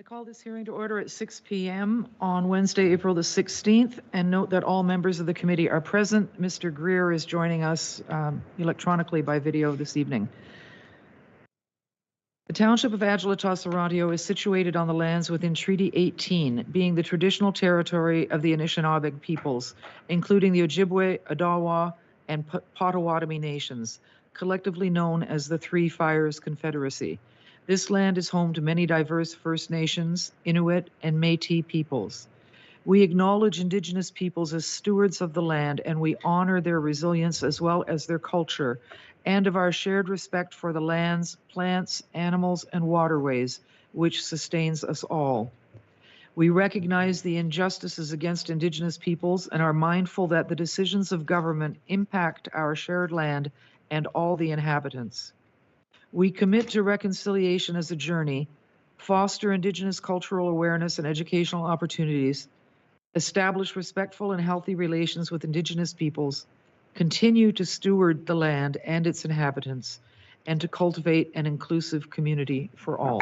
I call this hearing to order at 6 p.m. on Wednesday, April the 16th, and note that all members of the committee are present. Mr. Greer is joining us electronically by video this evening. The township of Adjala-Tosorontio is situated on the lands within Treaty 18, being the traditional territory of the Anishinaabe peoples, including the Ojibwe, Odawa, and Potawatomi nations, collectively known as the Three Fires Confederacy. This land is home to many diverse First Nations, Inuit, and Métis peoples. We acknowledge Indigenous peoples as stewards of the land, and we honor their resilience as well as their culture, and of our shared respect for the lands, plants, animals, and waterways, which sustains us all. We recognize the injustices against Indigenous peoples and are mindful that the decisions of government impact our shared land and all the inhabitants. We commit to reconciliation as a journey, foster Indigenous cultural awareness and educational opportunities, establish respectful and healthy relations with Indigenous peoples, continue to steward the land and its inhabitants, and to cultivate an inclusive community for all.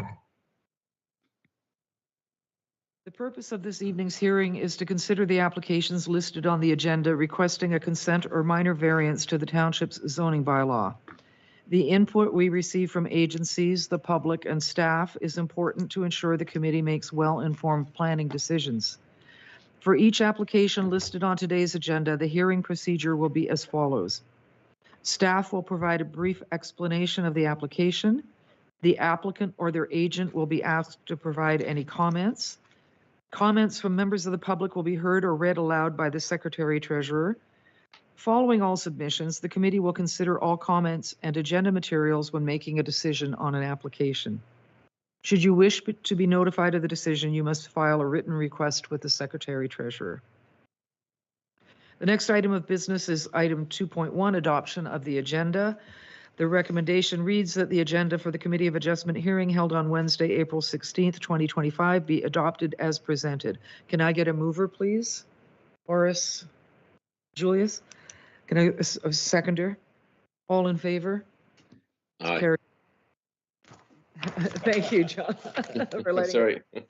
The purpose of this evening's hearing is to consider the applications listed on the agenda requesting a consent or minor variance to the township's zoning bylaw. The input we receive from agencies, the public, and staff is important to ensure the committee makes well-informed planning decisions. For each application listed on today's agenda, the hearing procedure will be as follows. Staff will provide a brief explanation of the application. The applicant or their agent will be asked to provide any comments. Comments from members of the public will be heard or read aloud by the Secretary-Treasurer. Following all submissions, the committee will consider all comments and agenda materials when making a decision on an application. Should you wish to be notified of the decision, you must file a written request with the Secretary-Treasurer. The next item of business is item 2.1, adoption of the agenda. The recommendation reads that the agenda for the Committee of Adjustment hearing held on Wednesday, April 16th, 2025 be adopted as presented. Can I get a mover, please? Horace, Julius? Can I a seconder? All in favor? Aye. Carried. Thank you, John. For letting Sorry. in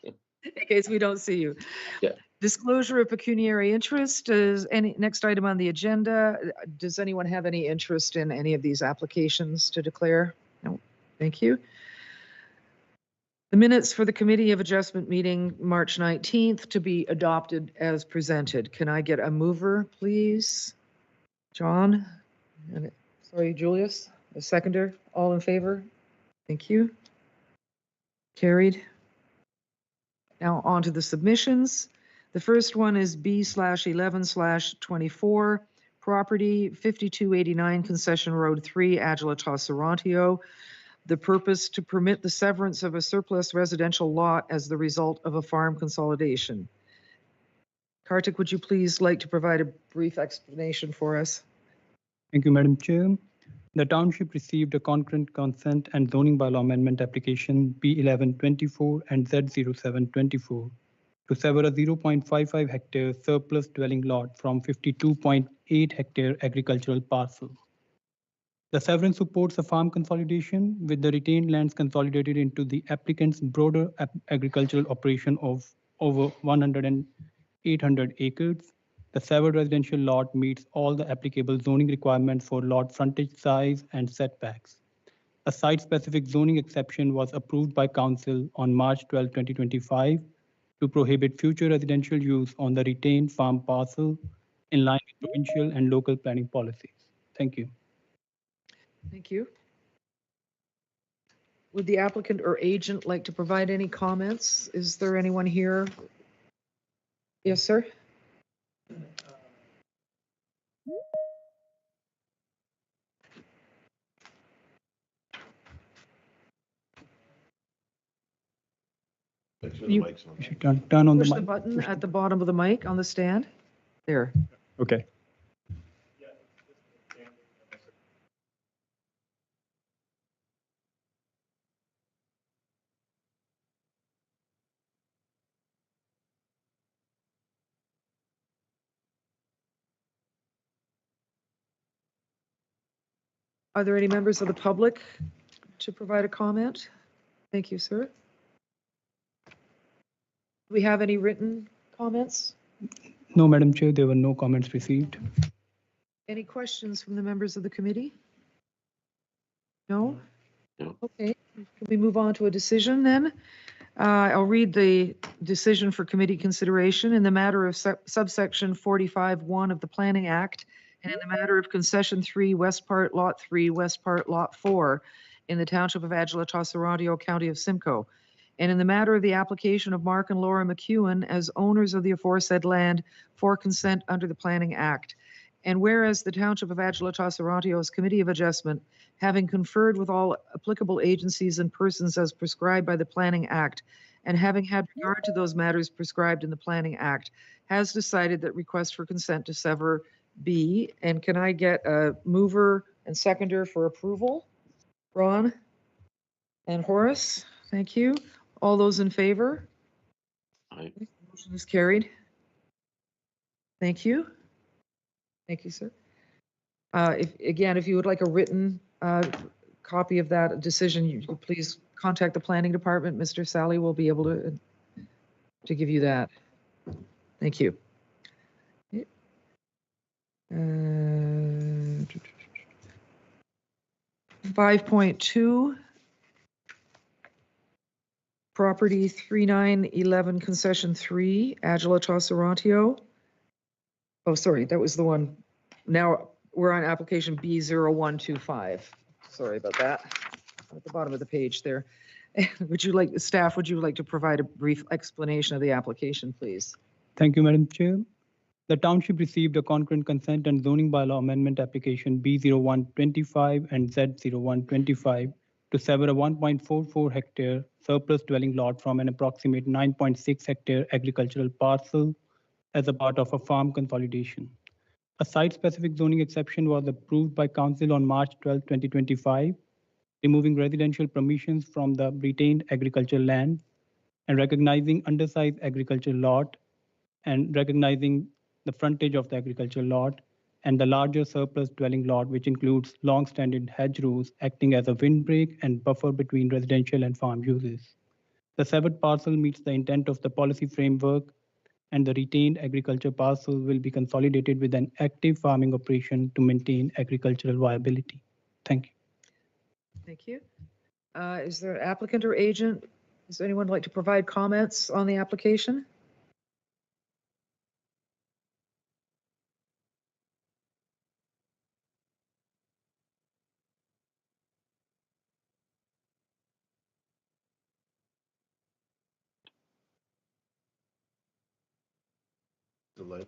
case we don't see you. Yeah. Disclosure of pecuniary interest is any next item on the agenda. Does anyone have any interest in any of these applications to declare? No. Thank you. The minutes for the Committee of Adjustment meeting March 19th to be adopted as presented. Can I get a mover, please? John? And sorry, Julius? A seconder? All in favor? Thank you. Carried. Now on to the submissions. The first one is B/11/24, property 5289 Concession Road 3, Adjala-Tosorontio. The purpose to permit the severance of a surplus residential lot as the result of a farm consolidation. Kartik, would you please like to provide a brief explanation for us? Thank you, Madam Chair. The township received a concurrent consent and zoning bylaw amendment application B1124 and Z0724 to sever a 0.55 hectare surplus dwelling lot from 52.8 hectare agricultural parcel. The severance supports a farm consolidation with the retained lands consolidated into the applicant's broader agricultural operation of over 800 acres. The severed residential lot meets all the applicable zoning requirements for lot frontage size and setbacks. A site-specific zoning exception was approved by Council on March 12, 2025 to prohibit future residential use on the retained farm parcel in line with provincial and local planning policies. Thank you. Thank you. Would the applicant or agent like to provide any comments? Is there anyone here? Yes, sir. You should turn on the Push mic. the button at the bottom of the mic on the stand. There. Okay. Are there any members of the public to provide a comment? Thank you, sir. Do we have any written comments? No, Madam Chair, there were no comments received. Any questions from the members of the committee? No? No. Okay, can we move on to a decision then? I'll read the decision for committee consideration in the matter of subsection 45(1) of the Planning Act and in the matter of concession 3, West Part Lot 3, West Part Lot 4 in the township of Adjala-Tosorontio, county of Simcoe, and in the matter of the application of Mark and Laura McEwen as owners of the aforesaid land for consent under the Planning Act. And whereas the Township of Adjala-Tosorontio's Committee of Adjustment, having conferred with all applicable agencies and persons as prescribed by the Planning Act, and having had regard to those matters prescribed in the Planning Act, has decided that request for consent to sever B. And can I get a mover and seconder for approval? Ron and Horace, thank you. All those in favor? Aye. Motion is carried. Thank you. Thank you, sir. If you would like a written copy of that decision, you could please contact the planning department. Mr. Sally will be able to give you that. Thank you. 5.2, property 3911 concession 3, Adjala-Tosorontio. Oh, sorry, that was the one. Now we're on application B0125. Sorry about that. At the bottom of the page there. Would you like to provide a brief explanation of the application, please? Thank you, Madam Chair. The township received a concurrent consent and zoning bylaw amendment application B0125 and Z0125 to sever a 1.44 hectare surplus dwelling lot from an approximate 9.6 hectare agricultural parcel as a part of a farm consolidation. A site-specific zoning exception was approved by Council on March 12, 2025, removing residential permissions from the retained agricultural land and recognizing undersized agricultural lot and recognizing the frontage of the agricultural lot and the larger surplus dwelling lot, which includes long-standing hedgerows acting as a windbreak and buffer between residential and farm uses. The severed parcel meets the intent of the policy framework, and the retained agriculture parcel will be consolidated with an active farming operation to maintain agricultural viability. Thank you. Thank you. Is there an applicant or agent? Does anyone like to provide comments on the application? The light on?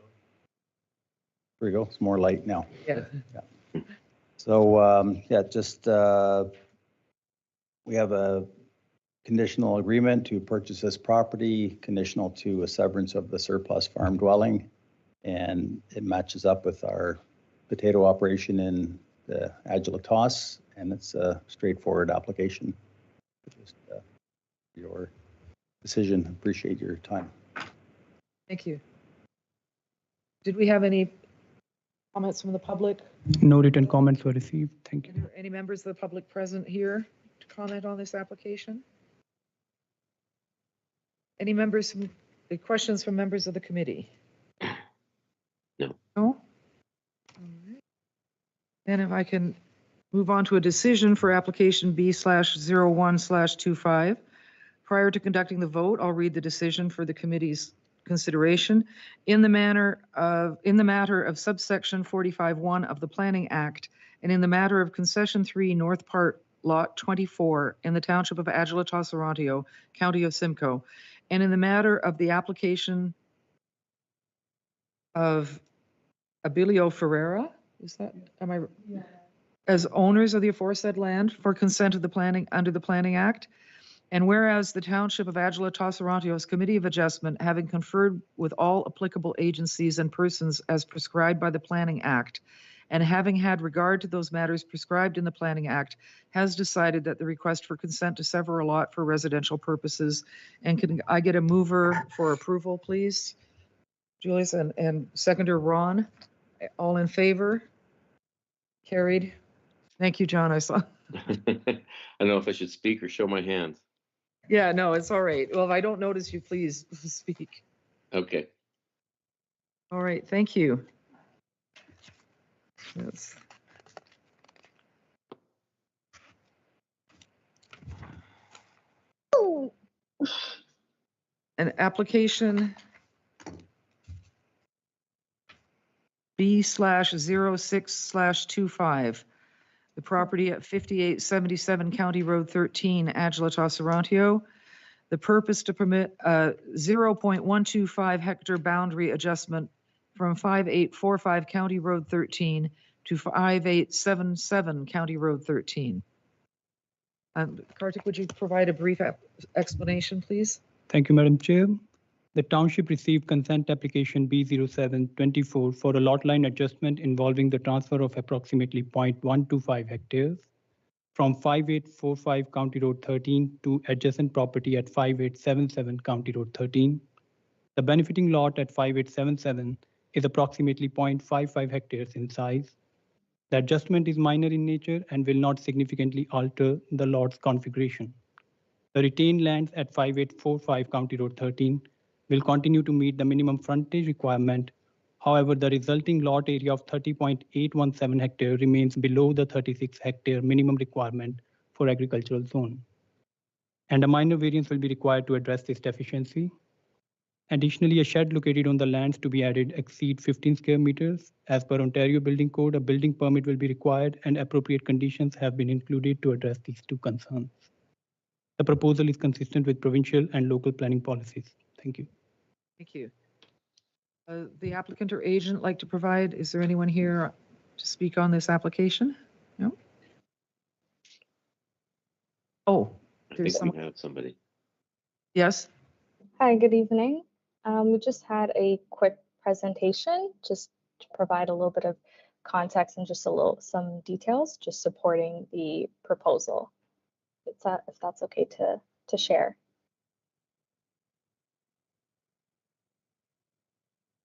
There we go. It's more light now. Yeah. So, we have a conditional agreement to purchase this property, conditional to a severance of the surplus farm dwelling. And it matches up with our potato operation in the Adjala-Tos, and it's a straightforward application. Just your decision. Appreciate your time. Thank you. Did we have any comments from the public? No written comments were received. Thank you. Are there any members of the public present here to comment on this application? Any questions from members of the committee? No. No? All right. Then if I can move on to a decision for application B/01/25. Prior to conducting the vote, I'll read the decision for the committee's consideration in the matter of subsection 45(1) of the Planning Act and in the matter of concession 3 North Part Lot 24 in the township of Adjala-Tosorontio, county of Simcoe, and in the matter of the application of Abilio Ferreira, as owners of the aforesaid land for consent of the planning under the Planning Act. And whereas the Township of Adjala-Tosorontio's Committee of Adjustment, having conferred with all applicable agencies and persons as prescribed by the Planning Act, and having had regard to those matters prescribed in the Planning Act, has decided that the request for consent to sever a lot for residential purposes. And can I get a mover for approval, please? Julius, and seconder Ron, all in favor? Carried. Thank you, John. I saw. I don't know if I should speak or show my hand. Yeah, no, it's all right. Well, if I don't notice you, please speak. Okay. All right, thank you. Yes. An application B/06/25. The property at 5877 County Road 13, Adjala-Tosorontio. The purpose to permit a 0.125 hectare boundary adjustment from 5845 County Road 13 to 5877 County Road 13. Kartik, would you provide a brief explanation, please? Thank you, Madam Chair. The township received consent application B0724 for a lot line adjustment involving the transfer of approximately 0.125 hectares from 5845 County Road 13 to adjacent property at 5877 County Road 13. The benefiting lot at 5877 is approximately 0.55 hectares in size. The adjustment is minor in nature and will not significantly alter the lot's configuration. The retained lands at 5845 County Road 13 will continue to meet the minimum frontage requirement. However, the resulting lot area of 30.817 hectare remains below the 36 hectare minimum requirement for agricultural zone. And a minor variance will be required to address this deficiency. Additionally, a shed located on the lands to be added exceed 15 square meters. As per Ontario Building Code, a building permit will be required and appropriate conditions have been included to address these two concerns. The proposal is consistent with provincial and local planning policies. Thank you. Thank you. The applicant or agent like to provide, is there anyone here to speak on this application? No? Oh, I there's think someone. we have somebody. Yes? Hi, good evening. We just had a quick presentation just to provide a little bit of context and just some details just supporting the proposal. If that's okay to share.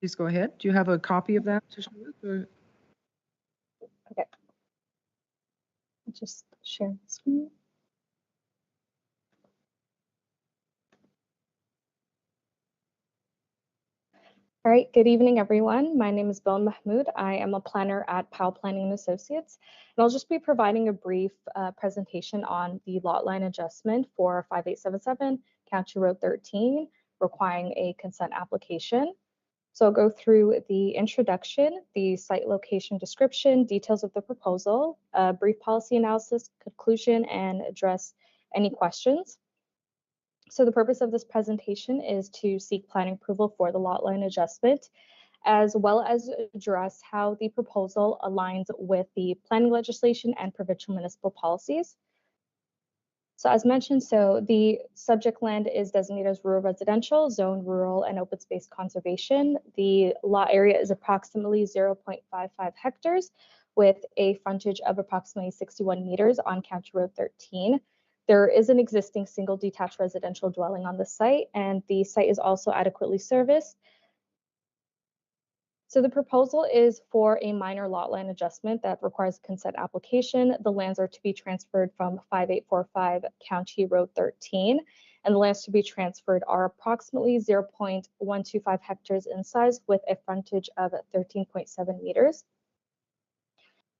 Please go ahead. Do you have a copy of that to show us, or? Okay. Just share the screen. All right, good evening, everyone. My name is Bill Mahmoud. I am a planner at Powell Planning and Associates, and I'll just be providing a brief presentation on the lot line adjustment for 5877 County Road 13, requiring a consent application. So I'll go through the introduction, the site location description, details of the proposal, a brief policy analysis, conclusion, and address any questions. So the purpose of this presentation is to seek planning approval for the lot line adjustment, as well as address how the proposal aligns with the planning legislation and provincial municipal policies. So as mentioned, the subject land is designated as rural residential, zone rural, and open space conservation. The lot area is approximately 0.55 hectares with a frontage of approximately 61 meters on County Road 13. There is an existing single detached residential dwelling on the site, and the site is also adequately serviced. So the proposal is for a minor lot line adjustment that requires a consent application. The lands are to be transferred from 5845 County Road 13, and the lands to be transferred are approximately 0.125 hectares in size with a frontage of 13.7 meters.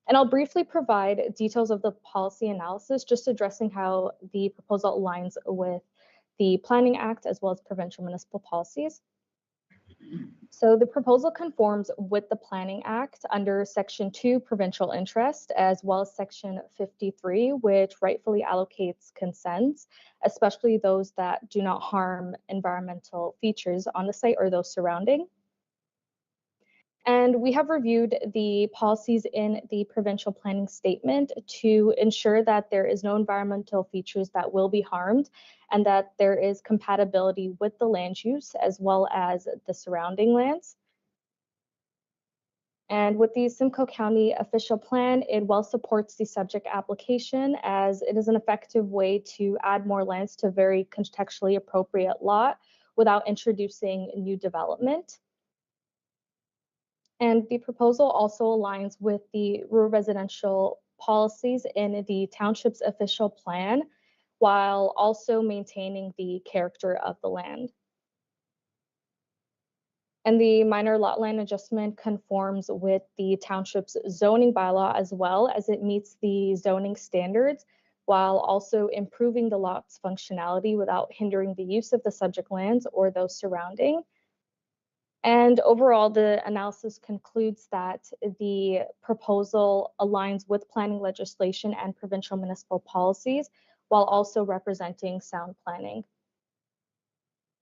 And I'll briefly provide details of the policy analysis, just addressing how the proposal aligns with the Planning Act as well as provincial municipal policies. So the proposal conforms with the Planning Act under Section 2, provincial interest, as well as Section 53, which rightfully allocates consents, especially those that do not harm environmental features on the site or those surrounding. And we have reviewed the policies in the provincial planning statement to ensure that there is no environmental features that will be harmed and that there is compatibility with the land use as well as the surrounding lands. And with the Simcoe County official plan, it well supports the subject application as it is an effective way to add more lands to a very contextually appropriate lot without introducing new development. And the proposal also aligns with the rural residential policies in the township's official plan, while also maintaining the character of the land. And the minor lot line adjustment conforms with the township's zoning bylaw as well, as it meets the zoning standards while also improving the lot's functionality without hindering the use of the subject lands or those surrounding. And overall, the analysis concludes that the proposal aligns with planning legislation and provincial municipal policies while also representing sound planning.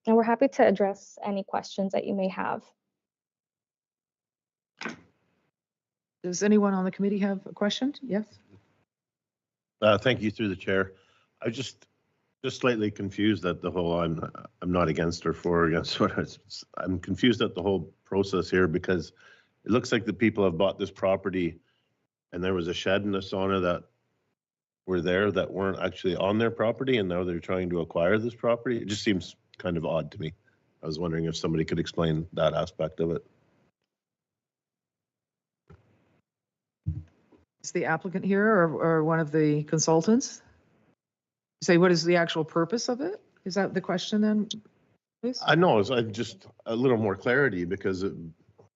And we're happy to address any questions that you may have. Does anyone on the committee have a question? Yes. Thank you through the chair. I just slightly confused at the whole, I'm not against or for or against what I'm confused at the whole process here, because it looks like the people have bought this property and there was a shed and a sauna that were there that weren't actually on their property, and now they're trying to acquire this property. It just seems kind of odd to me. I was wondering if somebody could explain that aspect of it. Is the applicant here or one of the consultants? Say, what is the actual purpose of it? Is that the question then, please? I know, I just a little more clarity, because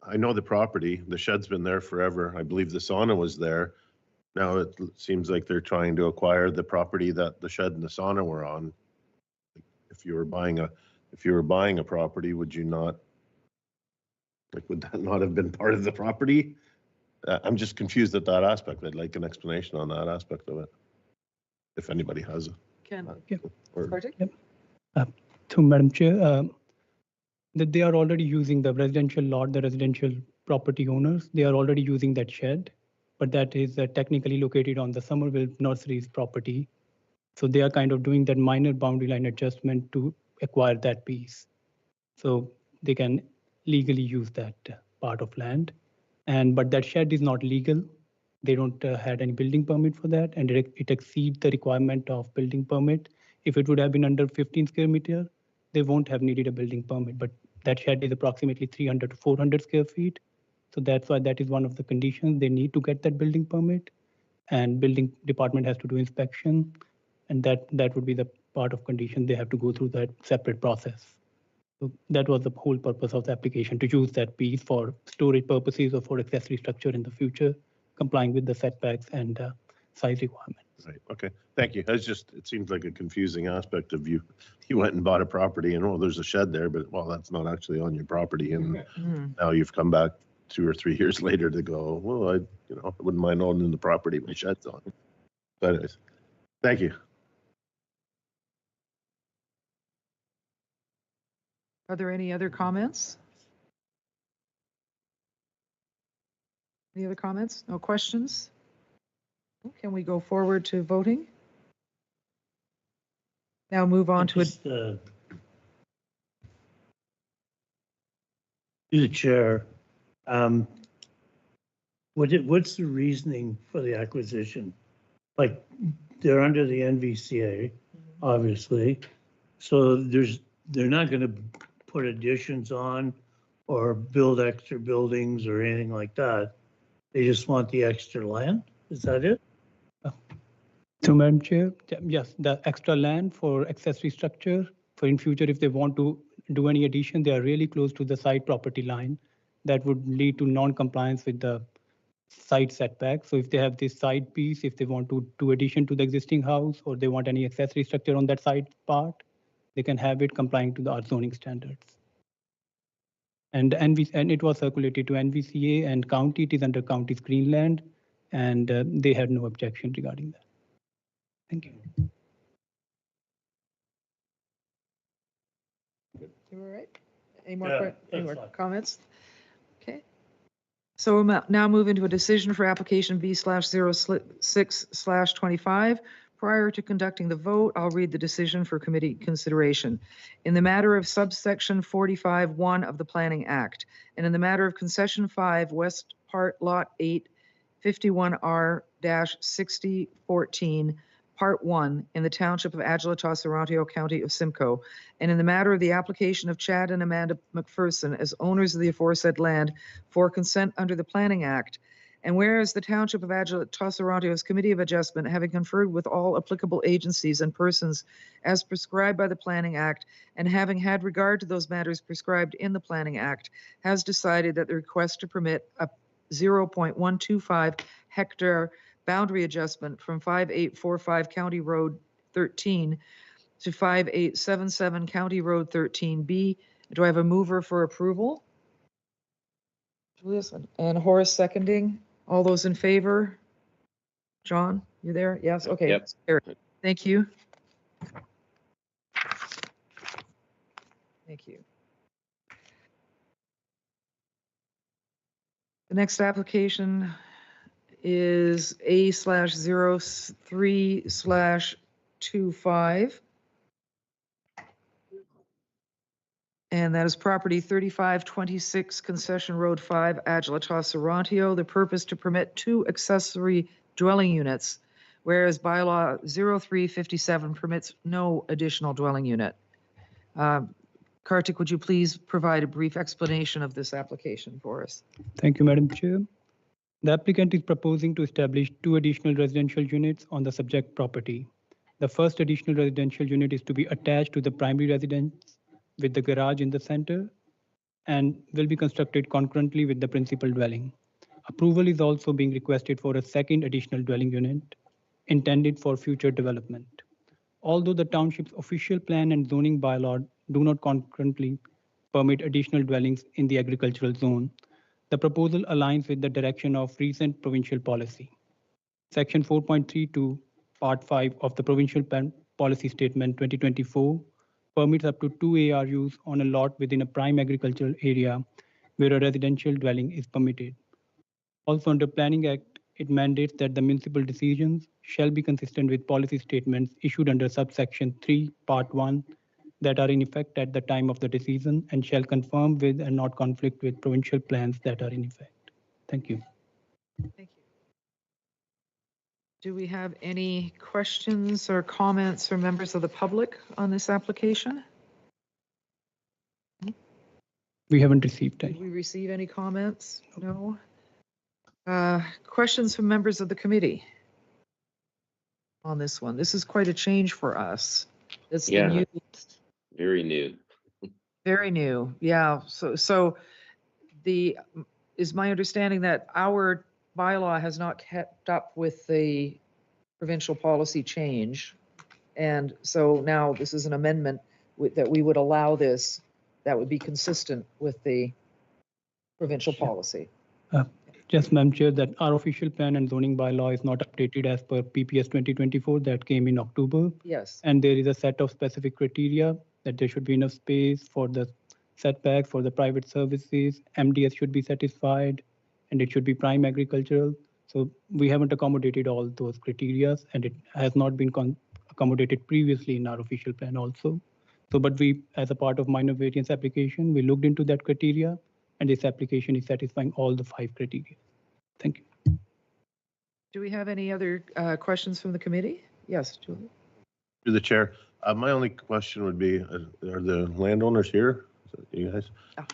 I know the property, the shed's been there forever. I believe the sauna was there. Now it seems like they're trying to acquire the property that the shed and the sauna were on. If you were buying a property, would you not, would that not have been part of the property? I'm just confused at that aspect. I'd like an explanation on that aspect of it, if anybody has it. Ken, Or- Kartik? So, Madam Chair, that they are already using the residential lot, the residential property owners, they are already using that shed, but that is technically located on the Somerville Nurseries property. So they are kind of doing that minor boundary line adjustment to acquire that piece. So they can legally use that part of land. But that shed is not legal. They don't had any building permit for that, and it exceeds the requirement of building permit. If it would have been under 15 square meter, they won't have needed a building permit, but that shed is approximately 300 to 400 square feet. So that's why that is one of the conditions. They need to get that building permit, and building department has to do inspection, and that would be the part of condition. They have to go through that separate process. So that was the whole purpose of the application, to use that piece for storage purposes or for accessory structure in the future, complying with the setbacks and size requirements. Right, okay, thank you. It seems like a confusing aspect of you went and bought a property and, oh, there's a shed there, but well, that's not actually on your property. And now you've come back 2 or 3 years later to go, well, I wouldn't mind owning the property my shed's on. But anyways, thank you. Are there any other comments? Any other comments? No questions? Can we go forward to voting? Now move on to it. To the chair, what's the reasoning for the acquisition? Like, they're under the NVCA, obviously, so they're not going to put additions on or build extra buildings or anything like that. They just want the extra land. Is that it? So, Madam Chair, yes, the extra land for accessory structure for in future, if they want to do any addition, they are really close to the side property line. That would lead to non-compliance with the side setback. So if they have this side piece, if they want to do addition to the existing house, or they want any accessory structure on that side part, they can have it complying to the zoning standards. And it was circulated to NVCA and county. It is under county's Greenland, and they had no objection regarding that. Thank you. You all right? Any more, Yeah, any more that's fine. comments? Okay. So we'll now move into a decision for application B/06/25. Prior to conducting the vote, I'll read the decision for committee consideration. In the matter of subsection 45(1) of the Planning Act, and in the matter of concession 5, West Part Lot 8, 51R-6014, Part 1, in the Township of Adjala-Tosorontio, County of Simcoe, and in the matter of the application of Chad and Amanda McPherson as owners of the aforesaid land for consent under the Planning Act, And whereas the Township of Adjala-Tosorontio's Committee of Adjustment, having conferred with all applicable agencies and persons as prescribed by the Planning Act, and having had regard to those matters prescribed in the Planning Act, has decided that the request to permit a 0.125 hectare boundary adjustment from 5845 County Road 13 to 5877 County Road 13B. Do I have a mover for approval? Julius and Horace seconding. All those in favor? John, you there? Yes, okay. Yep. Carried. Thank you. Thank you. The next application is A/03/25. And that is property 3526 Concession Road 5, Adjala-Tosorontio. The purpose to permit 2 accessory dwelling units, whereas bylaw 0357 permits no additional dwelling unit. Kartik, would you please provide a brief explanation of this application for us? Thank you, Madam Chair. The applicant is proposing to establish 2 additional residential units on the subject property. The first additional residential unit is to be attached to the primary residence with the garage in the center and will be constructed concurrently with the principal dwelling. Approval is also being requested for a second additional dwelling unit intended for future development. Although the township's official plan and zoning bylaw do not concurrently permit additional dwellings in the agricultural zone, the proposal aligns with the direction of recent provincial policy. Section 4.32, Part 5 of the Provincial Policy Statement 2024 permits up to 2 ARUs on a lot within a prime agricultural area where a residential dwelling is permitted. Also under Planning Act, it mandates that the municipal decisions shall be consistent with policy statements issued under subsection 3, Part 1 that are in effect at the time of the decision and shall conform with and not conflict with provincial plans that are in effect. Thank you. Thank you. Do we have any questions or comments from members of the public on this application? We haven't received Did any. we receive any comments? No. Questions from members of the committee on this one? This is quite a change for us. It's the Yeah. new, Very new. very new. Yeah. So is my understanding that our bylaw has not kept up with the provincial policy change. And so now this is an amendment that we would allow this that would be consistent with the provincial policy. Just, Madam Chair, that our official plan and zoning bylaw is not updated as per PPS 2024 that came in October. Yes. And there is a set of specific criteria that there should be enough space for the setback for the private services, MDS should be satisfied, and it should be prime agricultural. So we haven't accommodated all those criteria, and it has not been accommodated previously in our official plan also. So, but we, as a part of minor variance application, we looked into that criteria, and this application is satisfying all the 5 criteria. Thank you. Do we have any other questions from the committee? Yes, Julie. Through the chair, my only question would be, are the landowners here? Is that you guys? Yeah.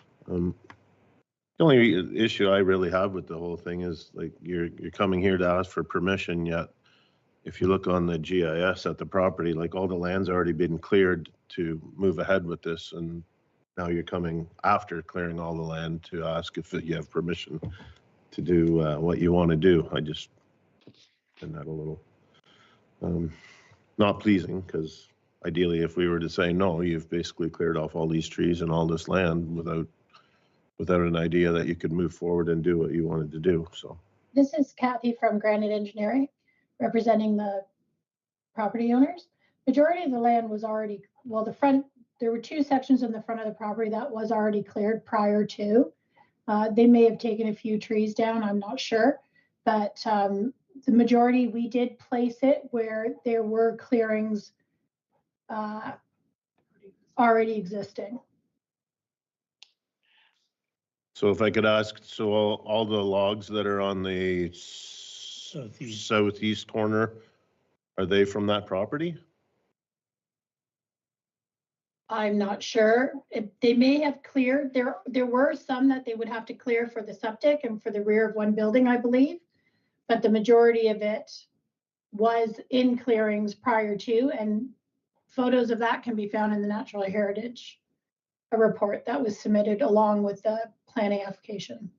The only issue I really have with the whole thing is like you're coming here to ask for permission, yet if you look on the GIS at the property, like all the land's already been cleared to move ahead with this, and now you're coming after clearing all the land to ask if you have permission to do what you want to do. I just find that a little not pleasing, because ideally if we were to say no, you've basically cleared off all these trees and all this land without an idea that you could move forward and do what you wanted to do. So this is Kathy from Granite Engineering, representing the property owners. Majority of the land was already, well, the front, there were 2 sections in the front of the property that was already cleared prior to. They may have taken a few trees down, I'm not sure, but the majority, we did place it where there were clearings already existing. So if I could ask, so all the logs that are on the southeast corner, are they from that property? I'm not sure. They may have cleared, there were some that they would have to clear for the septic and for the rear of one building, I believe. But the majority of it was in clearings prior to, and photos of that can be found in the Natural Heritage report that was submitted along with the planning application.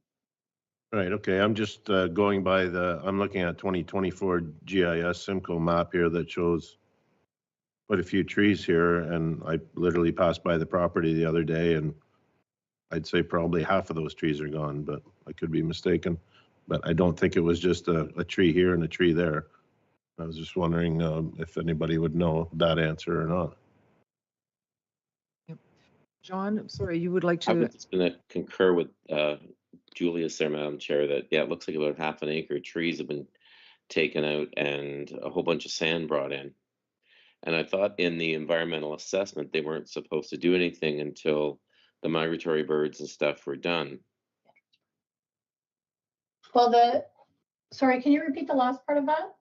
Right, okay, I'm just going by I'm looking at 2024 GIS Simcoe map here that shows quite a few trees here, and I literally passed by the property the other day, and I'd say probably half of those trees are gone, but I could be mistaken. But I don't think it was just a tree here and a tree there. I was just wondering if anybody would know that answer or not. John, I'm sorry, you would like I to, was just going to concur with Julius there, Madam Chair, that, yeah, it looks like about half an acre of trees have been taken out and a whole bunch of sand brought in. And I thought in the environmental assessment, they weren't supposed to do anything until the migratory birds and stuff were done. Well, sorry, can you repeat the last part of that?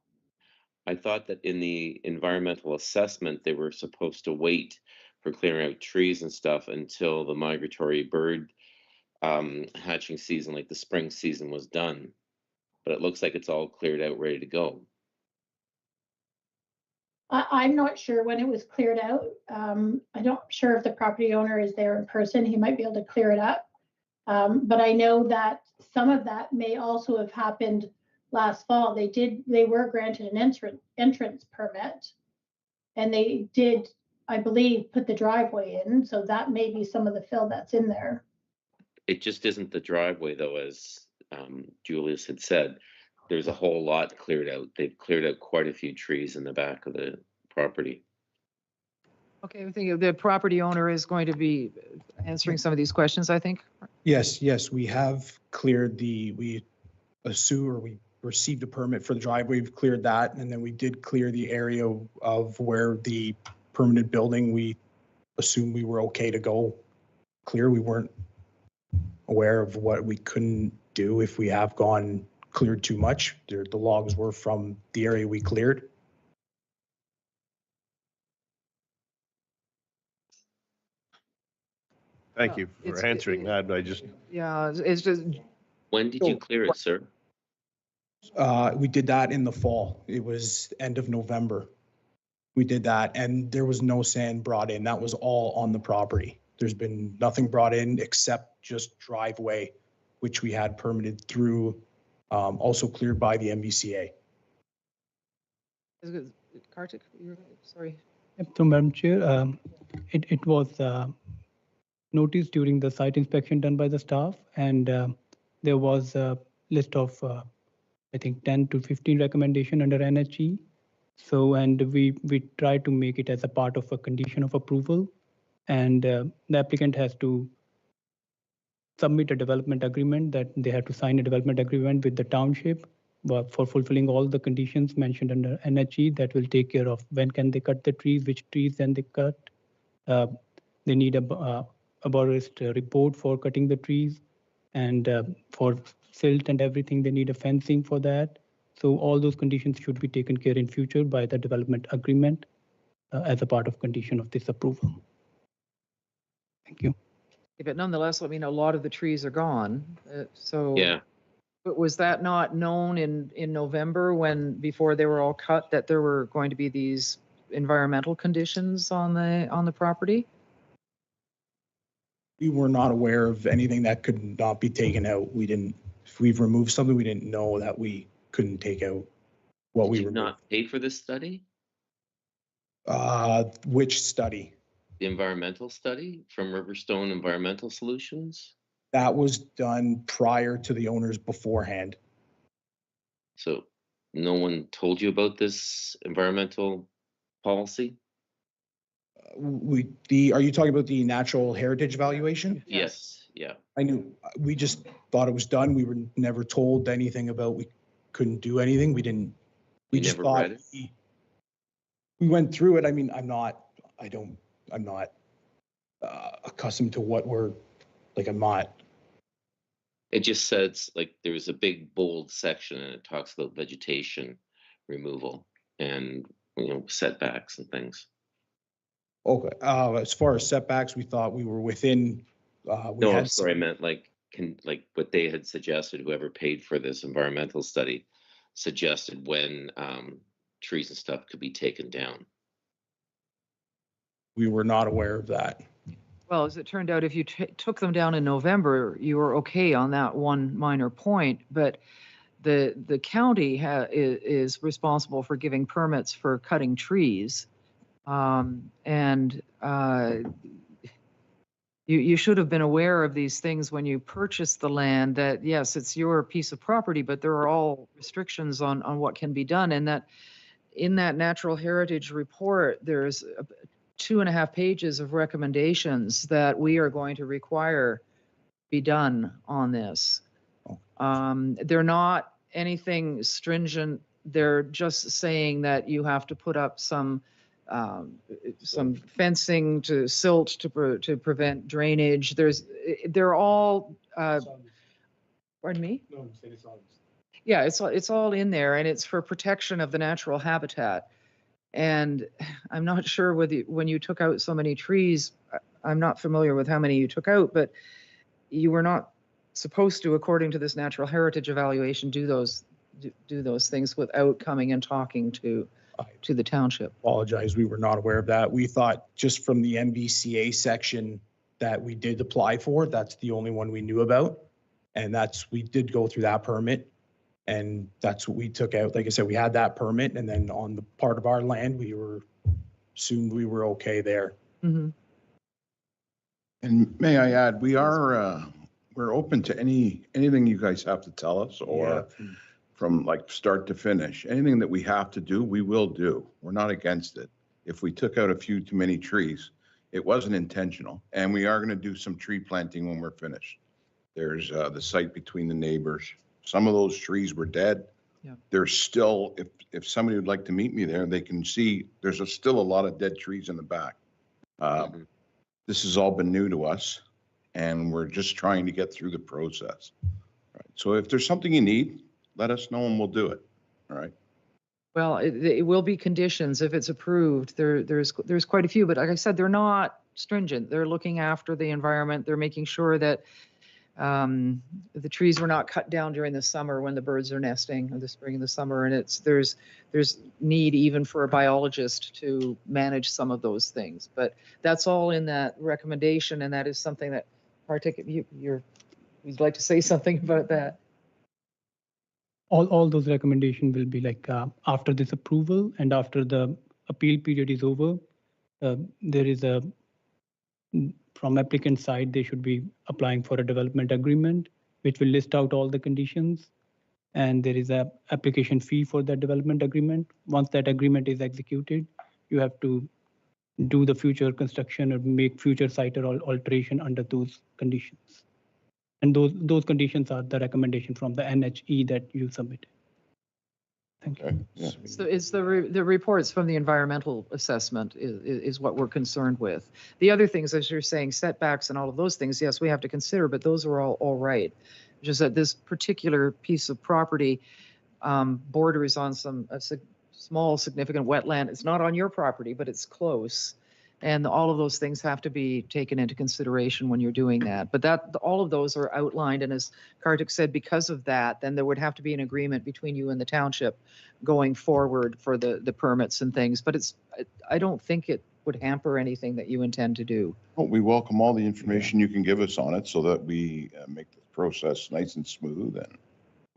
I thought that in the environmental assessment, they were supposed to wait for clearing out trees and stuff until the migratory bird hatching season, like the spring season, was done. But it looks like it's all cleared out, ready to go. I'm not sure when it was cleared out. I'm not sure if the property owner is there in person. He might be able to clear it up. But I know that some of that may also have happened last fall. They were granted an entrance permit, and they did, I believe, put the driveway in. So that may be some of the fill that's in there. It just isn't the driveway, though, as Julius had said. There's a whole lot cleared out. They've cleared out quite a few trees in the back of the property. okay, I think the property owner is going to be answering some of these questions, I think. Yes, we have cleared we received a permit for the driveway, we've cleared that, and then we did clear the area of where the permanent building, we assumed we were okay to go clear. We weren't aware of what we couldn't do if we have cleared too much. The logs were from the area we cleared. Thank you for answering that. I just, Yeah, it's just, When did you clear it, sir? We did that in the fall. It was end of November. We did that, and there was no sand brought in. That was all on the property. There's been nothing brought in except just driveway, which we had permitted through, also cleared by the MVCA. Kartik, sorry. Yep, so Madam Chair, it was noticed during the site inspection done by the staff, and there was a list of, I think, 10 to 15 recommendation under NHE. So, and we try to make it as a part of a condition of approval, and the applicant has to submit a development agreement, that they have to sign a development agreement with the township for fulfilling all the conditions mentioned under NHE. That will take care of when can they cut the trees, which trees can they cut. They need a arborist report for cutting the trees, and for silt and everything, they need a fencing for that. So all those conditions should be taken care in future by the development agreement as a part of condition of this approval. Thank you. But nonetheless, I mean, a lot of the trees are gone. So. Yeah. But was that not known in November, before they were all cut, that there were going to be these environmental conditions on the property? We were not aware of anything that could not be taken out. If we've removed something, we didn't know that we couldn't take out what we Did you removed. not pay for this study? Which study? The environmental study from Riverstone Environmental Solutions? That was done prior to the owners beforehand. So no one told you about this environmental policy? Are you talking about the natural heritage evaluation? Yes, yeah. I knew, we just thought it was done. We were never told anything about, we couldn't do anything. We just never thought read it? we went through it. I mean, I'm not accustomed to what I'm not. It just says, like, there's a big bold section and it talks about vegetation removal and, setbacks and things. Okay, as far as setbacks, we thought we were within, we No, I'm had sorry, I some, meant like, what they had suggested, whoever paid for this environmental study suggested when trees and stuff could be taken down. we were not aware of that. Well, as it turned out, if you took them down in November, you were okay on that one minor point, but the county is responsible for giving permits for cutting trees. And you should have been aware of these things when you purchased the land, that yes, it's your piece of property, but there are all restrictions on what can be done. And that in that natural heritage report, there's 2.5 pages of recommendations that we are going to require be done on this. They're not anything stringent. They're just saying that you have to put up some fencing to silt to prevent drainage. They're all, pardon me? No, Yeah, it's all in there, and it's for protection of the natural habitat. And I'm not sure whether when you took out so many trees, I'm not familiar with how many you took out, but you were not supposed to, according to this natural heritage evaluation, do those things without coming and talking to the township. Apologize, we were not aware of that. We thought just from the MVCA section that we did apply for, that's the only one we knew about. And we did go through that permit, and that's what we took out. Like I said, we had that permit, and then on the part of our land, assumed we were okay there. Mm-hmm. And may I add, we're open to anything you guys have to tell us, or from like start to finish, anything that we have to do, we will do. We're not against it. If we took out a few too many trees, it wasn't intentional. And we are going to do some tree planting when we're finished. There's the site between the neighbors. Some of those trees were dead. Yeah. There's still, if somebody would like to meet me there, they can see there's still a lot of dead trees in the back. This has all been new to us, and we're just trying to get through the process. Right. So if there's something you need, let us know and we'll do it. All right. Well, it will be conditions if it's approved. There's quite a few, but like I said, they're not stringent. They're looking after the environment. They're making sure that the trees were not cut down during the summer when the birds are nesting, or the spring and the summer. And there's need even for a biologist to manage some of those things. But that's all in that recommendation, and that is something that you'd like to say something about that. All those recommendations will be like after this approval and after the appeal period is over, there is from applicant side, they should be applying for a development agreement, which will list out all the conditions. And there is a application fee for that development agreement. Once that agreement is executed, you have to do the future construction or make future site or alteration under those conditions. And those conditions are the recommendation from the NHE that you submitted. Thank you. Okay. Yeah. So it's the reports from the environmental assessment is what we're concerned with. The other things, as you're saying, setbacks and all of those things, yes, we have to consider, but those are all right. Just that this particular piece of property borders on a small significant wetland. It's not on your property, but it's close. And all of those things have to be taken into consideration when you're doing that. But all of those are outlined. And as Kartik said, because of that, then there would have to be an agreement between you and the township going forward for the permits and things. But I don't think it would hamper anything that you intend to do. Well, we welcome all the information you can give us on it so that we make the process nice and smooth,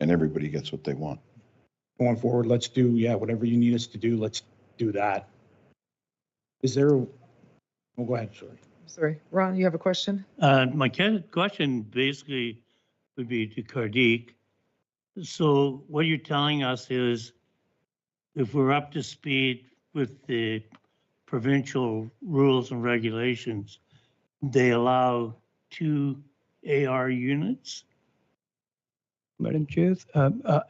and everybody gets what they want. Going forward, let's do, whatever you need us to do, let's do that. Is there Oh, go ahead, Sorry, Ron, you have a question? My question basically would be to Kartik. So what you're telling us is if we're up to speed with the provincial rules and regulations, they allow 2 AR units? Madam Chair,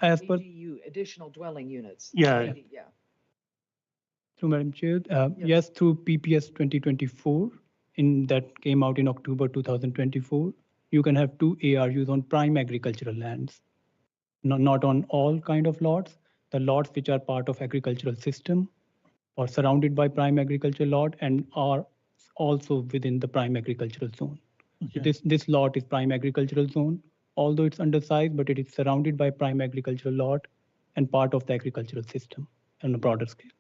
as per ADU, additional dwelling units. Yeah. Yeah. through Madam Chair, yes, through PPS 2024, that came out in October 2024, you can have 2 ARUs on prime agricultural lands, not on all kind of lots. The lots which are part of agricultural system or surrounded by prime agricultural lot and are also within the prime agricultural zone. So Okay. this lot is prime agricultural zone, although it's undersized, but it is surrounded by prime agricultural lot and part of the agricultural system on a broader scale.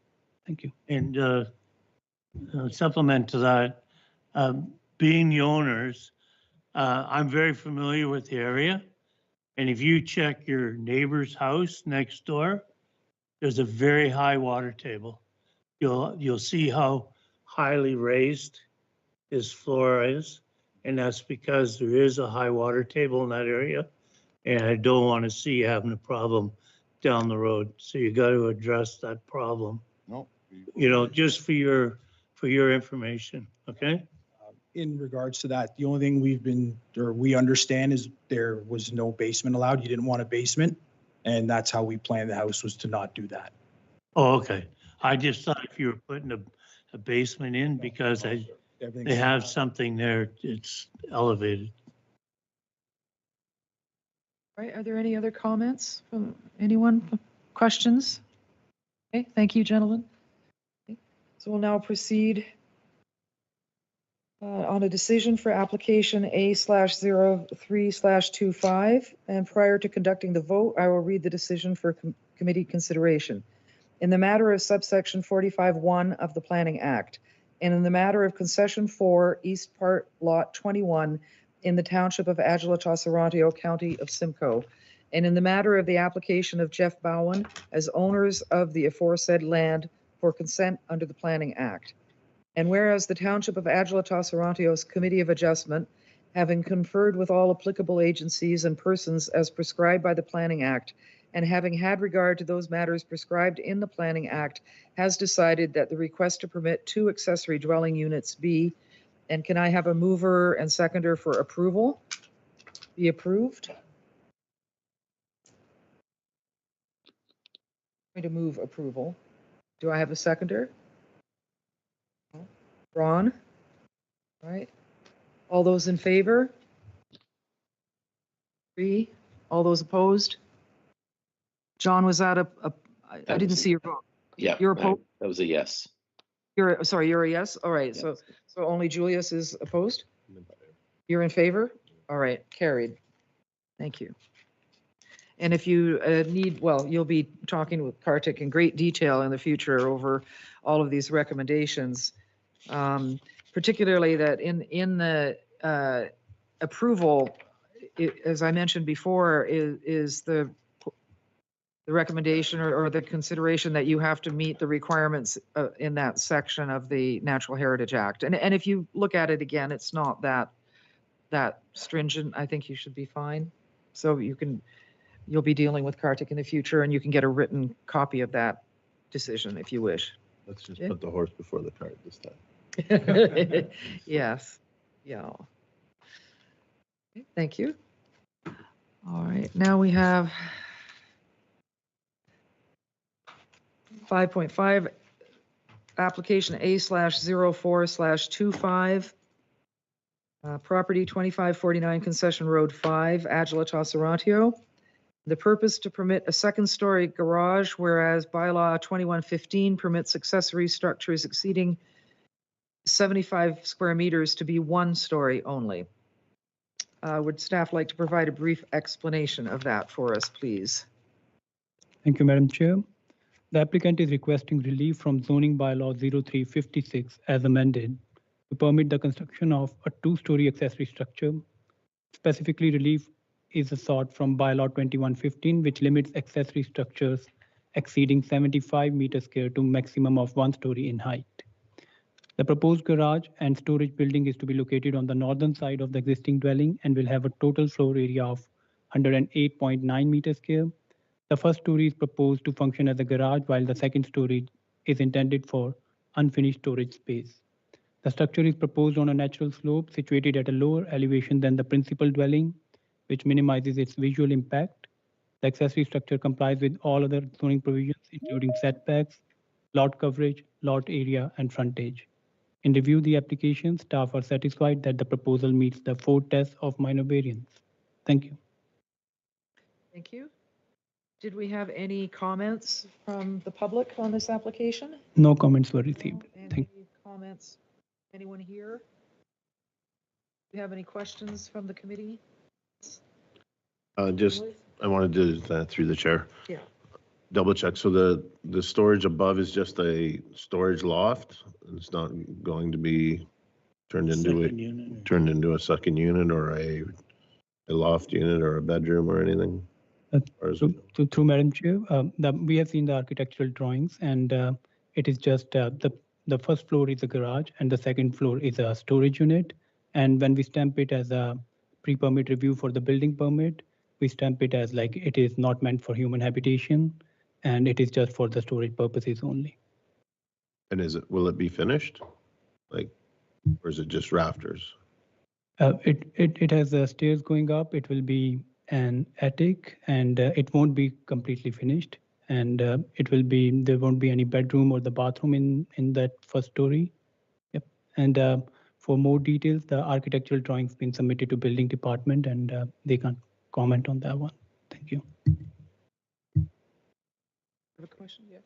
Thank you. And supplement to that, being the owners, I'm very familiar with the area. And if you check your neighbor's house next door, there's a very high water table. You'll see how highly raised his floor is. And that's because there is a high water table in that area. And I don't want to see you having a problem down the road. So you got to address that problem, No. you know, just for your information, okay? In regards to that, the only thing we understand is there was no basement allowed. You didn't want a basement. And that's how we planned the house, was to not do that. Oh, okay. I just thought if you were putting a basement in because they have something there, it's elevated. All right, are there any other comments from anyone? Questions? Okay, thank you, gentlemen. Okay, so we'll now proceed on a decision for application A/03/25. And prior to conducting the vote, I will read the decision for committee consideration. In the matter of subsection 45(1) of the Planning Act, and in the matter of concession 4, East Part Lot 21 in the township of Adjala-Tosorontio, county of Simcoe, and in the matter of the application of Jeff Bowen as owners of the aforesaid land for consent under the Planning Act. And whereas the township of Adjala-Tosorontio's Committee of Adjustment, having conferred with all applicable agencies and persons as prescribed by the Planning Act, and having had regard to those matters prescribed in the Planning Act, has decided that the request to permit 2 accessory dwelling units be, and can I have a mover and seconder for approval? Be approved. I'm going to move approval. Do I have a seconder? Ron? All right. All those in favor? 3. All those opposed? John, was that I didn't see your vote. Yeah, You're opposed? that was a yes. You're a yes? All right, Yes. so only Julius is opposed? You're in favor? All right, carried. Thank you. And if you need, well, you'll be talking with Kartik in great detail in the future over all of these recommendations, particularly that in the approval, as I mentioned before, is the recommendation or the consideration that you have to meet the requirements in that section of the Natural Heritage Act. And if you look at it again, it's not that stringent. I think you should be fine. So you'll be dealing with Kartik in the future, and you can get a written copy of that decision if you wish. Let's just put the horse before the cart this time. Yes. Yeah. Okay, thank you. All right, now we have 5.5, application A/04/25, property 2549 Concession Road 5, Adjala-Tosorontio. The purpose to permit a second-story garage, whereas bylaw 2115 permits accessory structures exceeding 75 square meters to be 1 story only. Would staff like to provide a brief explanation of that for us, please? Thank you, Madam Chair. The applicant is requesting relief from zoning bylaw 0356 as amended to permit the construction of a 2-story accessory structure. Specifically, relief is sought from bylaw 2115, which limits accessory structures exceeding 75 meters square to maximum of 1 story in height. The proposed garage and storage building is to be located on the northern side of the existing dwelling and will have a total floor area of 108.9 meters square. The first story is proposed to function as a garage, while the second story is intended for unfinished storage space. The structure is proposed on a natural slope situated at a lower elevation than the principal dwelling, which minimizes its visual impact. The accessory structure complies with all other zoning provisions, including setbacks, lot coverage, lot area, and frontage. In review of the application, staff are satisfied that the proposal meets the 4 tests of minor variance. Thank you. Thank you. Did we have any comments from the public on this application? No comments were received. And Thank any comments? Anyone here? Do you have any questions from the committee? Just, I wanted to, through the chair. Yeah. Double check. So the storage above is just a storage loft? It's not going to be turned into Second unit. a second unit or a loft unit or a bedroom or anything? Or is it- Through Madam Chair, we have seen the architectural drawings, and it is just the first floor is a garage and the second floor is a storage unit. And when we stamp it as a pre-permit review for the building permit, we stamp it as like it is not meant for human habitation, and it is just for the storage purposes only. And will it be finished? Like, or is it just rafters? It has stairs going up. It will be an attic, and it won't be completely finished. And there won't be any bedroom or the bathroom in that first story. Yep. And for more details, the architectural drawings been submitted to building department, and they can't comment on that one. Thank you. Have a question? Yes.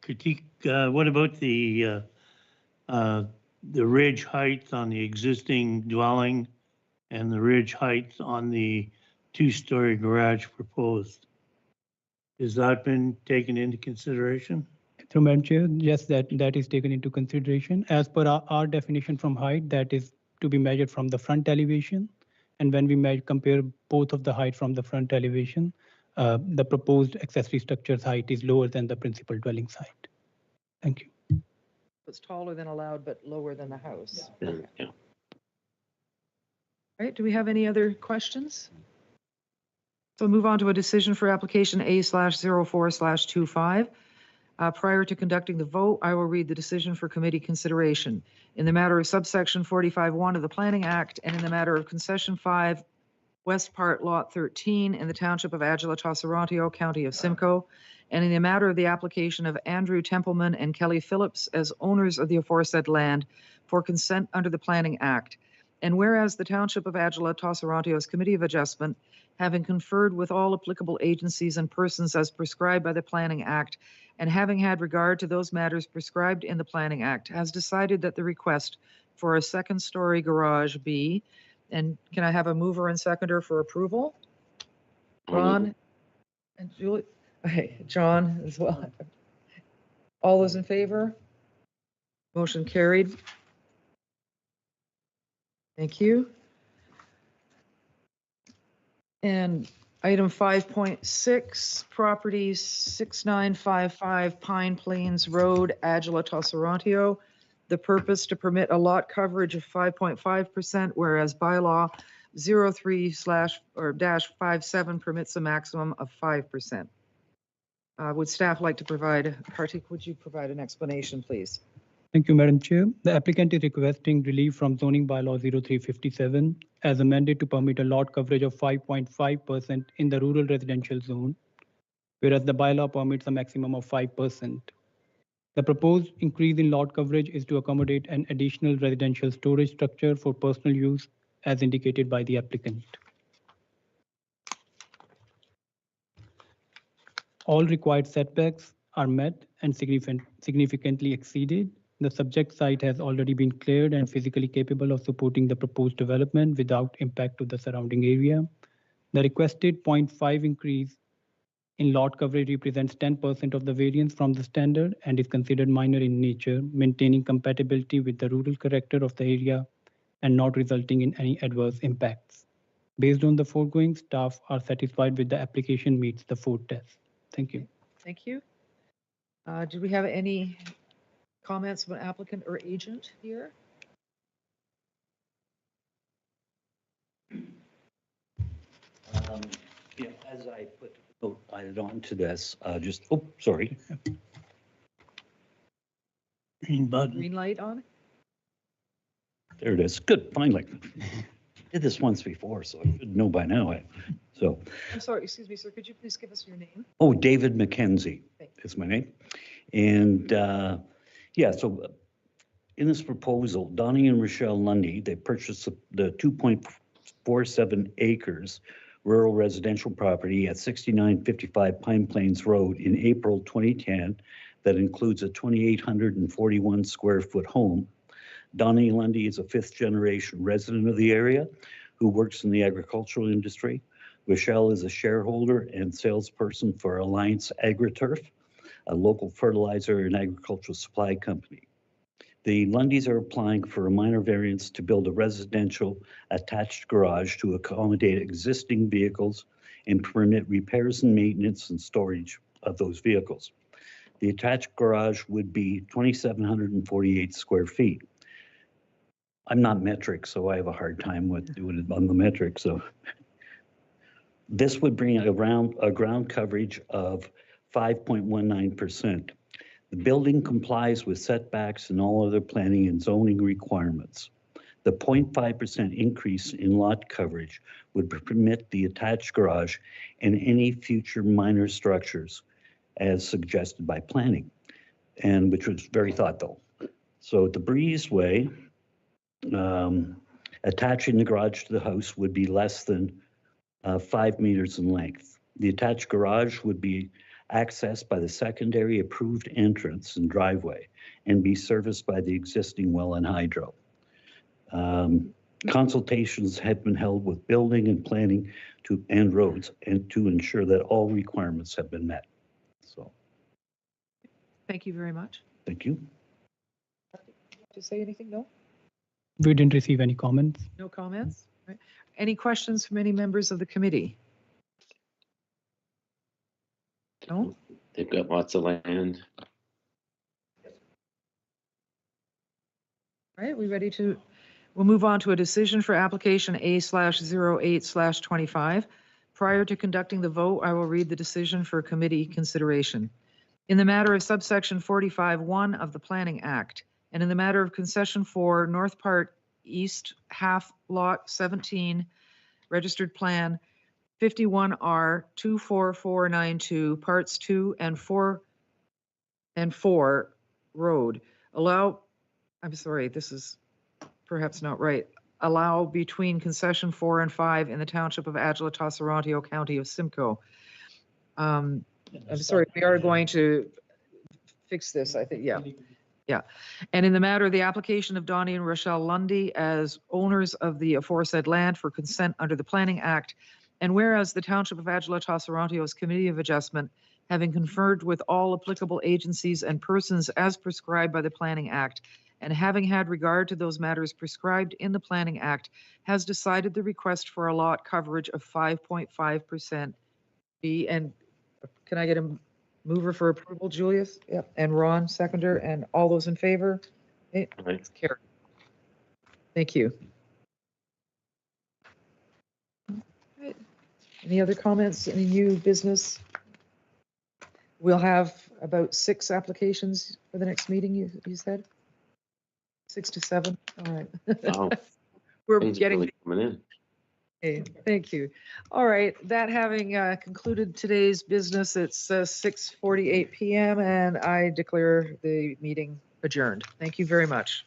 Critique, what about the ridge height on the existing dwelling and the ridge height on the two-story garage proposed? Has that been taken into consideration? Through Madam Chair, yes, that is taken into consideration. As per our definition from height, that is to be measured from the front elevation. And when we compare both of the height from the front elevation, the proposed accessory structure's height is lower than the principal dwelling's height. Thank you. It's taller than allowed, but lower than the house. Yeah. Right, do we have any other questions? So move on to a decision for application A/04/25. Prior to conducting the vote, I will read the decision for committee consideration. In the matter of subsection 45(1) of the Planning Act and in the matter of concession 5, West Part Lot 13 in the Township of Adjala-Tosorontio, County of Simcoe, and in the matter of the application of Andrew Templeman and Kelly Phillips as owners of the aforesaid land for consent under the Planning Act. And whereas the Township of Adjala-Tosorontio's Committee of Adjustment, having conferred with all applicable agencies and persons as prescribed by the Planning Act, and having had regard to those matters prescribed in the Planning Act, has decided that the request for a second-story garage be, and can I have a mover and seconder for approval? Ron and Julie, okay, John as well. All those in favor? Motion carried. Thank you. And item 5.6, properties 6955 Pine Plains Road, Adjala-Tosorontio. The purpose to permit a lot coverage of 5.5%, whereas bylaw 03/57 permits a maximum of 5%. Would staff like to provide, Kartik, would you provide an explanation, please? Thank you, Madam Chair. The applicant is requesting relief from zoning bylaw 0357 as amended to permit a lot coverage of 5.5% in the rural residential zone, whereas the bylaw permits a maximum of 5%. The proposed increase in lot coverage is to accommodate an additional residential storage structure for personal use as indicated by the applicant. All required setbacks are met and significantly exceeded. The subject site has already been cleared and physically capable of supporting the proposed development without impact to the surrounding area. The requested 0.5 increase in lot coverage represents 10% of the variance from the standard and is considered minor in nature, maintaining compatibility with the rural character of the area and not resulting in any adverse impacts. Based on the foregoing, staff are satisfied with the application meets the 4 tests. Thank you. Thank you. Do we have any comments from an applicant or agent here? Yeah, as I added on to this, sorry. Green button. Green light on? There it is. Good, finally. Did this once before, so I should know by now. I'm sorry, excuse me, sir. Could you please give us your name? Oh, David McKenzie is my name. And so in this proposal, Donnie and Rochelle Lundy, they purchased the 2.47 acres rural residential property at 6955 Pine Plains Road in April 2010 that includes a 2,841 square foot home. Donnie Lundy is a fifth generation resident of the area who works in the agricultural industry. Rochelle is a shareholder and salesperson for Alliance AgriTurf, a local fertilizer and agricultural supply company. The Lundys are applying for a minor variance to build a residential attached garage to accommodate existing vehicles and permit repairs and maintenance and storage of those vehicles. The attached garage would be 2,748 square feet. I'm not metric, so I have a hard time with doing it on the metric. So this would bring a ground coverage of 5.19%. The building complies with setbacks and all other planning and zoning requirements. The 0.5% increase in lot coverage would permit the attached garage and any future minor structures as suggested by planning, and which was very thoughtful. So the breezeway, attaching the garage to the house would be less than 5 meters in length. The attached garage would be accessed by the secondary approved entrance and driveway and be serviced by the existing well and hydro. Consultations have been held with building and planning and roads and to ensure that all requirements have been met. So, Thank you very much. thank you. To say anything? No? We didn't receive any comments. No comments? Right. Any questions from any members of the committee? No? They've got lots of land. All right, we ready to, we'll move on to a decision for application A/08/25. Prior to conducting the vote, I will read the decision for committee consideration. In the matter of subsection 45(1) of the Planning Act, and in the matter of concession 4, North Part East, half lot 17, registered plan 51R 24492, parts 2 and 4 road. I'm sorry, this is perhaps not right. Allow between concession 4 and 5 in the township of Adjala-Tosorontio, county of Simcoe. I'm sorry, we are going to fix this, I think, yeah. Yeah. And in the matter of the application of Donnie and Rochelle Lundy as owners of the aforesaid land for consent under the Planning Act, and whereas the Township of Adjala-Tosorontio's Committee of Adjustment, having conferred with all applicable agencies and persons as prescribed by the Planning Act, and having had regard to those matters prescribed in the Planning Act, has decided the request for a lot coverage of 5.5% be, and can I get a mover for approval, Julius? Yep. And Ron, seconder, and all those in favor? Okay. Right. Carried. Thank you. Right. Any other comments? Any new business? We'll have about 6 applications for the next meeting, you said? 6 to 7? All right. Oh, We're things are getting really coming in. Okay, thank you. All right, that having concluded today's business, it's 6:48 p.m. and I declare the meeting adjourned. Thank you very much.